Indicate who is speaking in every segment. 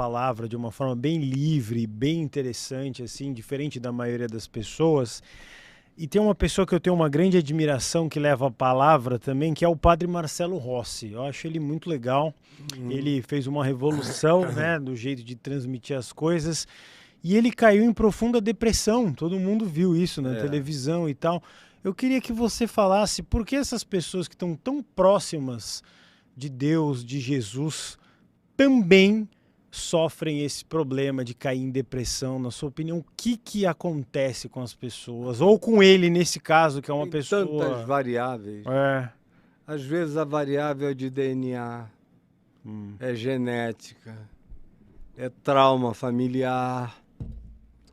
Speaker 1: palavra de uma forma bem livre, bem interessante, assim, diferente da maioria das pessoas. E tem uma pessoa que eu tenho uma grande admiração que leva a palavra também, que é o Padre Marcelo Rossi. Eu acho ele muito legal. Ele fez uma revolução, né, do jeito de transmitir as coisas. E ele caiu em profunda depressão. Todo mundo viu isso na televisão e tal. Eu queria que você falasse por que essas pessoas que estão tão próximas de Deus, de Jesus, também sofrem esse problema de cair em depressão. Na sua opinião, o que acontece com as pessoas? Ou com ele, nesse caso, que é uma
Speaker 2: Tem
Speaker 1: pessoa...
Speaker 2: tantas variáveis. Às vezes a variável é de DNA, é genética, é trauma familiar.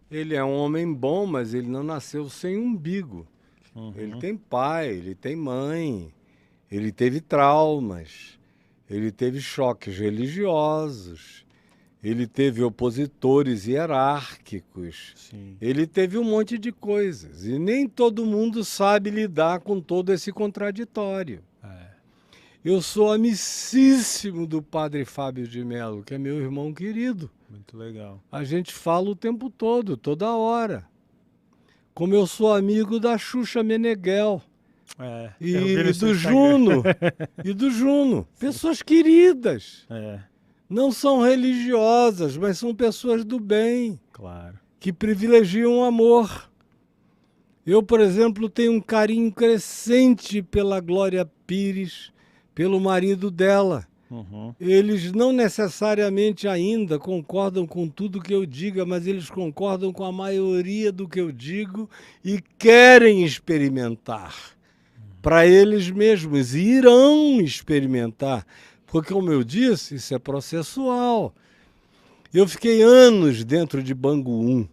Speaker 2: Ele é um homem bom, mas ele não nasceu sem umbigo. Ele tem pai, ele tem mãe, ele teve traumas, ele teve choques religiosos, ele teve opositores hierárquicos, ele teve um monte de coisas. E nem todo mundo sabe lidar com todo esse contraditório. Eu sou amicíssimo do padre Fábio de Mello, que é meu irmão querido.
Speaker 1: Muito legal.
Speaker 2: A gente fala o tempo todo, toda hora. Como eu sou amigo da Xuxa Meneghel. E do Juno. E do Juno. Pessoas queridas. Não são religiosas, mas são pessoas do bem.
Speaker 1: Claro.
Speaker 2: Que privilegiam o amor. Eu, por exemplo, tenho um carinho crescente pela Glória Pires, pelo marido dela. Eles não necessariamente ainda concordam com tudo que eu diga, mas eles concordam com a maioria do que eu digo e querem experimentar para eles mesmos, e irão experimentar, porque, como eu disse, isso é processual. Eu fiquei anos dentro de Bangu 1,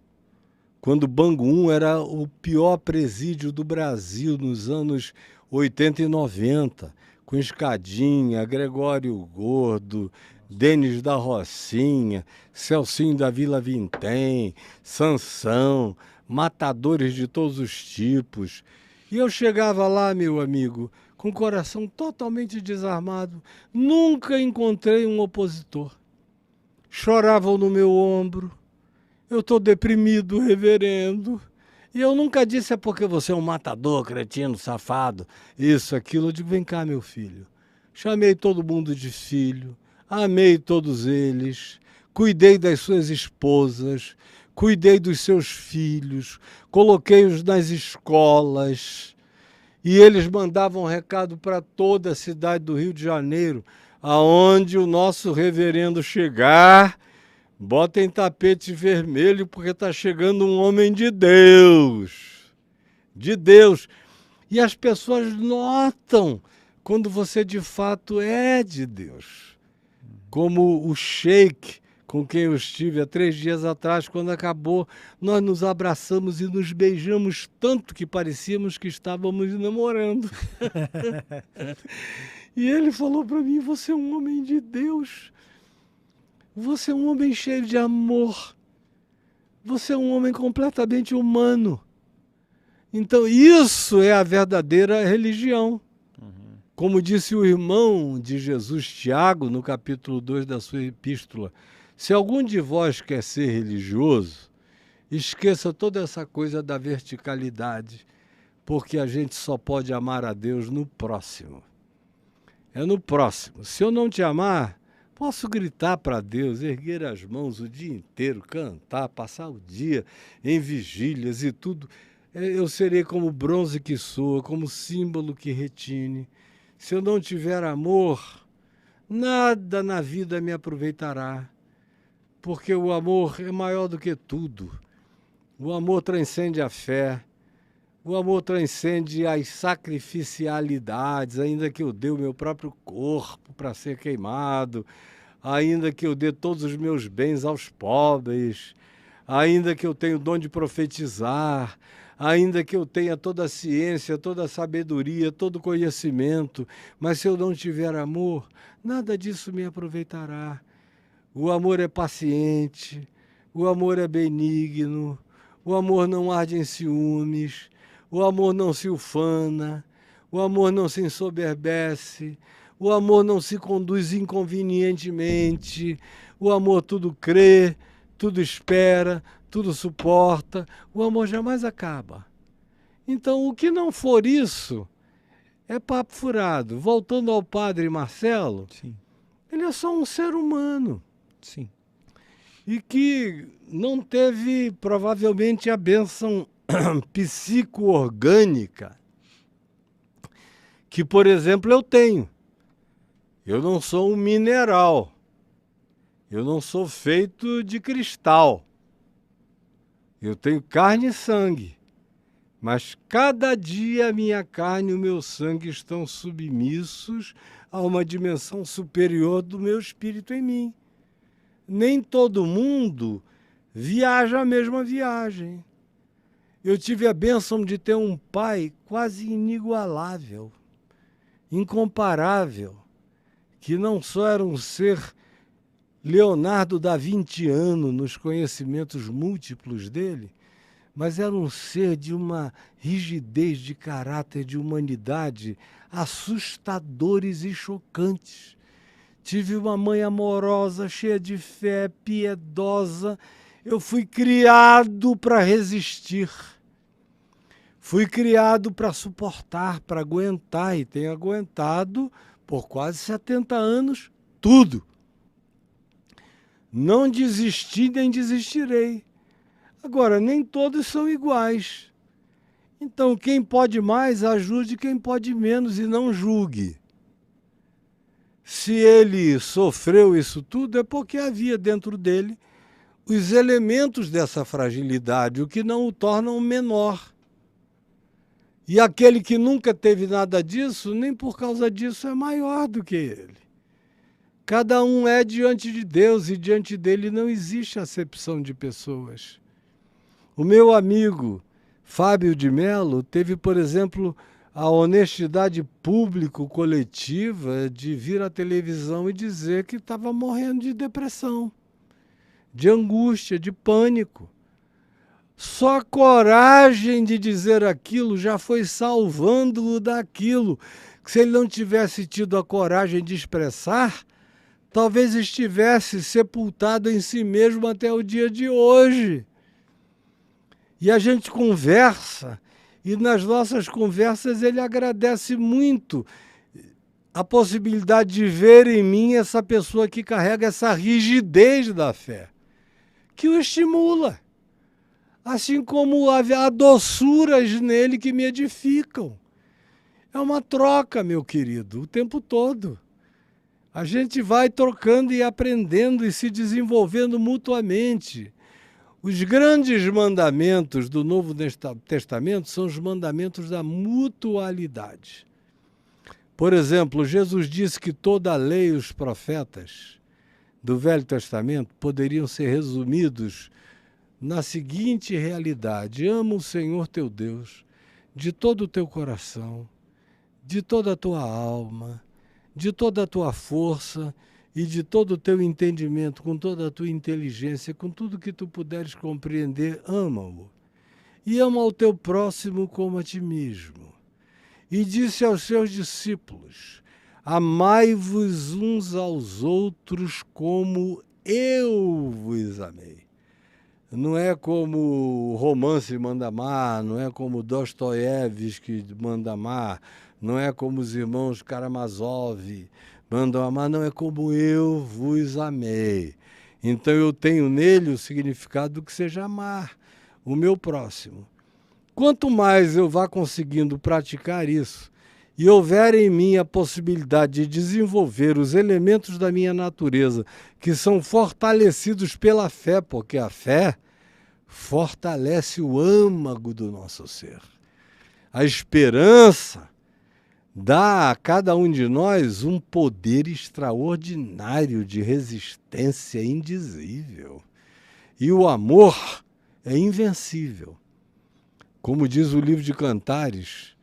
Speaker 2: quando Bangu 1 era o pior presídio do Brasil nos anos 80 e 90, com Escadinha, Gregório Gordo, Denis da Rocinha, Celcinho da Vila Vintém, Sansão, matadores de todos os tipos. E eu chegava lá, meu amigo, com o coração totalmente desarmado. Nunca encontrei um opositor. Choravam no meu ombro. Eu estou deprimido, reverendo. E eu nunca disse é porque você é um matador, cretino, safado, isso, aquilo. Eu digo, vem cá, meu filho. Chamei todo mundo de filho, amei todos eles, cuidei das suas esposas, cuidei dos seus filhos, coloquei-os nas escolas. E eles mandavam um recado para toda a cidade do Rio de Janeiro, aonde o nosso reverendo chegar... Botem tapete vermelho porque está chegando um homem de Deus. De Deus. E as pessoas notam quando você de fato é de Deus. Como o Sheik, com quem eu estive há 3 dias atrás, quando acabou, nós nos abraçamos e nos beijamos tanto que parecíamos que estávamos namorando. E ele falou para mim, você é um homem de Deus. Você é um homem cheio de amor. Você é um homem completamente humano. Então, isso é a verdadeira religião. Como disse o irmão de Jesus, Tiago, no capítulo 2 da sua epístola, se algum de vós quer ser religioso, esqueça toda essa coisa da verticalidade, porque a gente só pode amar a Deus no próximo. É no próximo. Se eu não te amar... Posso gritar para Deus, erguer as mãos o dia inteiro, cantar, passar o dia em vigílias e tudo. Eu serei como bronze que soa, como símbolo que retine. Se eu não tiver amor, nada na vida me aproveitará. Porque o amor é maior do que tudo. O amor transcende a fé. O amor transcende as sacrificialidades, ainda que eu dê o meu próprio corpo para ser queimado, ainda que eu dê todos os meus bens aos pobres, ainda que eu tenha o dom de profetizar, ainda que eu tenha toda a ciência, toda a sabedoria, todo o conhecimento, mas se eu não tiver amor, nada disso me aproveitará. O amor é paciente, o amor é benigno, o amor não arde em ciúmes, o amor não se ufana, o amor não se ensoberbece, o amor não se conduz inconvenientemente, o amor tudo crê, tudo espera, tudo suporta, o amor jamais acaba. Então, o que não for isso é papo furado. Voltando ao padre Marcelo,
Speaker 1: Sim.
Speaker 2: ele é só um ser humano.
Speaker 1: Sim.
Speaker 2: E que não teve, provavelmente, a bênção psico-orgânica que, por exemplo, eu tenho. Eu não sou um mineral. Eu não sou feito de cristal. Eu tenho carne e sangue. Mas cada dia a minha carne e o meu sangue estão submissos a uma dimensão superior do meu espírito em mim. Nem todo mundo viaja a mesma viagem. Eu tive a bênção de ter um pai quase inigualável, incomparável, que não só era um ser Leonardo da Vinciano nos conhecimentos múltiplos dele, mas era um ser de uma rigidez de caráter, de humanidade, assustadores e chocantes. Tive uma mãe amorosa, cheia de fé, piedosa. Eu fui criado para resistir. Fui criado para suportar, para aguentar, e tenho aguentado por quase 70 anos tudo. Não desisti nem desistirei. Agora, nem todos são iguais. Então, quem pode mais, ajude quem pode menos e não julgue. Se ele sofreu isso tudo, é porque havia dentro dele os elementos dessa fragilidade, o que não o tornam menor. E aquele que nunca teve nada disso, nem por causa disso é maior do que ele. Cada um é diante de Deus e diante dele não existe acepção de pessoas. O meu amigo Fábio de Mello teve, por exemplo, a honestidade público-coletiva de vir à televisão e dizer que estava morrendo de depressão, de angústia, de pânico. Só a coragem de dizer aquilo já foi salvando-o daquilo. Se ele não tivesse tido a coragem de expressar, talvez estivesse sepultado em si mesmo até o dia de hoje. E a gente conversa, e nas nossas conversas ele agradece muito a possibilidade de ver em mim essa pessoa que carrega essa rigidez da fé, que o estimula. Assim como há doçuras nele que me edificam. É uma troca, meu querido, o tempo todo. A gente vai trocando e aprendendo e se desenvolvendo mutuamente. Os grandes mandamentos do Novo Testamento são os mandamentos da mutualidade. Por exemplo, Jesus disse que toda a lei e os profetas do Velho Testamento poderiam ser resumidos na seguinte realidade: ama o Senhor teu Deus de todo o teu coração, de toda a tua alma, de toda a tua força e de todo o teu entendimento, com toda a tua inteligência, com tudo que tu puderes compreender, ama-o. E ama o teu próximo como a ti mesmo. E disse aos seus discípulos: amai-vos uns aos outros como eu vos amei. Não é como o romance manda amar, não é como Dostoiévski manda amar, não é como os irmãos Karamazov mandam amar, não, é como eu vos amei. Então eu tenho nele o significado do que seja amar o meu próximo. Quanto mais eu vá conseguindo praticar isso e houver em mim a possibilidade de desenvolver os elementos da minha natureza que são fortalecidos pela fé, porque a fé fortalece o âmago do nosso ser. A esperança dá a cada um de nós um poder extraordinário de resistência indizível. E o amor é invencível. Como diz o livro de Cantares,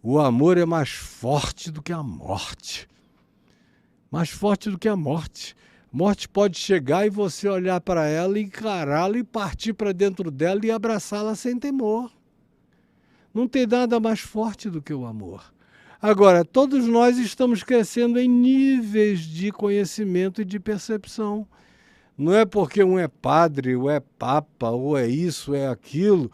Speaker 2: o amor é mais forte do que a morte. Mais forte do que a morte. Morte pode chegar e você olhar para ela, encará-la e partir para dentro dela e abraçá-la sem temor. Não tem nada mais forte do que o amor. Agora, todos nós estamos crescendo em níveis de conhecimento e de percepção. Não é porque um é padre, ou é papa, ou é isso, ou é aquilo.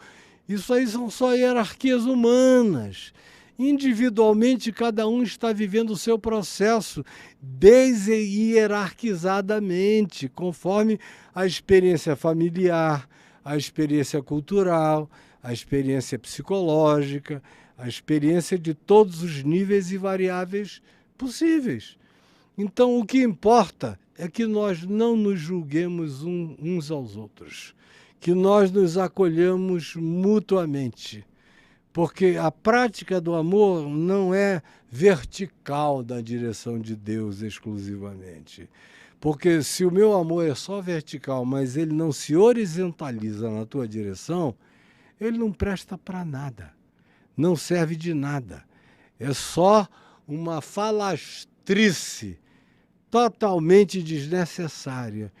Speaker 2: Isso aí são só hierarquias humanas. Individualmente, cada um está vivendo o seu processo deshierarquizadamente, conforme a experiência familiar, a experiência cultural, a experiência psicológica, a experiência de todos os níveis e variáveis possíveis. Então, o que importa é que nós não nos julguemos uns aos outros, que nós nos acolhamos mutuamente, porque a prática do amor não é vertical na direção de Deus exclusivamente. Porque se o meu amor é só vertical, mas ele não se horizontaliza na tua direção, ele não presta para nada, não serve de nada. É só uma falastrice totalmente desnecessária,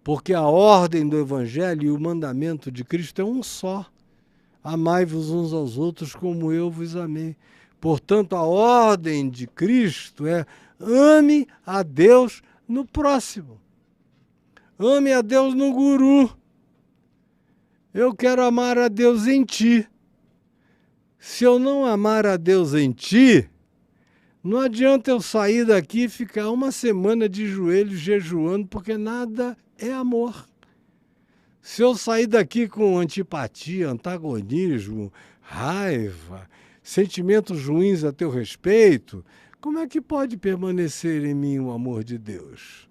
Speaker 2: porque a ordem do Evangelho e o mandamento de Cristo é um só. Amai-vos uns aos outros como eu vos amei. Portanto, a ordem de Cristo é: ame a Deus no próximo. Ame a Deus no guru. Eu quero amar a Deus em ti. Se eu não amar a Deus em ti, não adianta eu sair daqui e ficar uma semana de joelhos jejuando, porque nada é amor. Se eu sair daqui com antipatia, antagonismo, raiva, sentimentos ruins a teu respeito, como é que pode permanecer em mim o amor de Deus?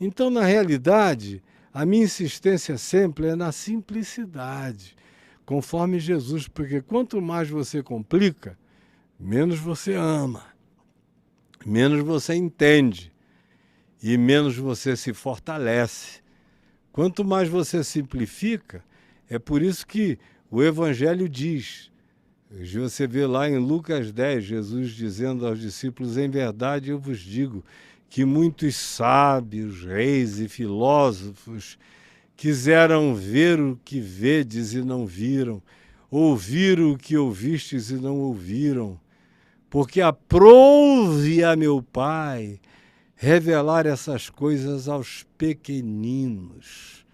Speaker 2: Então, na realidade, a minha insistência sempre é na simplicidade, conforme Jesus, porque quanto mais você complica, menos você ama, menos você entende e menos você se fortalece. Quanto mais você simplifica, é por isso que o Evangelho diz, você vê lá em Lucas 10, Jesus dizendo aos discípulos: em verdade eu vos digo que muitos sábios, reis e filósofos quiseram ver o que vedes e não viram, ouvir o que ouvistes e não ouviram, porque aprouve a meu Pai revelar essas coisas aos pequeninos.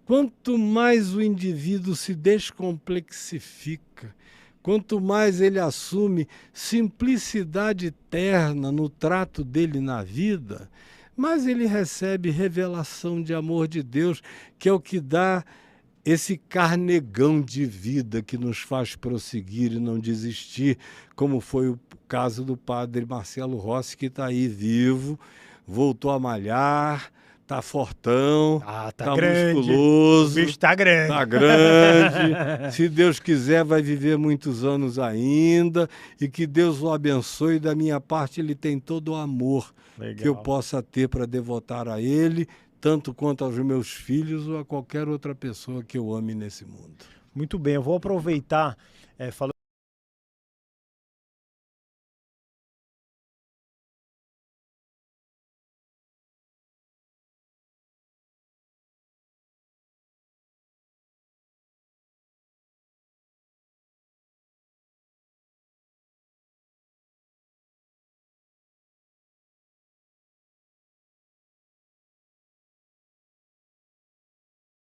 Speaker 2: Quanto mais o indivíduo se descomplexifica, quanto mais ele assume simplicidade eterna no trato dele na vida, mais ele recebe revelação de amor de Deus, que é o que dá esse carnegão de vida que nos faz prosseguir e não desistir, como foi o caso do padre Marcelo Rossi, que está aí vivo, voltou a malhar, está fortão,
Speaker 1: tá grande,
Speaker 2: musculoso.
Speaker 1: O bicho está grande.
Speaker 2: Está grande. Se Deus quiser, vai viver muitos anos ainda, e que Deus o abençoe. Da minha parte, ele tem todo o amor que eu possa ter para devotar a ele, tanto quanto aos meus filhos ou a qualquer outra pessoa que eu ame nesse mundo.
Speaker 1: Muito bem, eu vou aproveitar, falando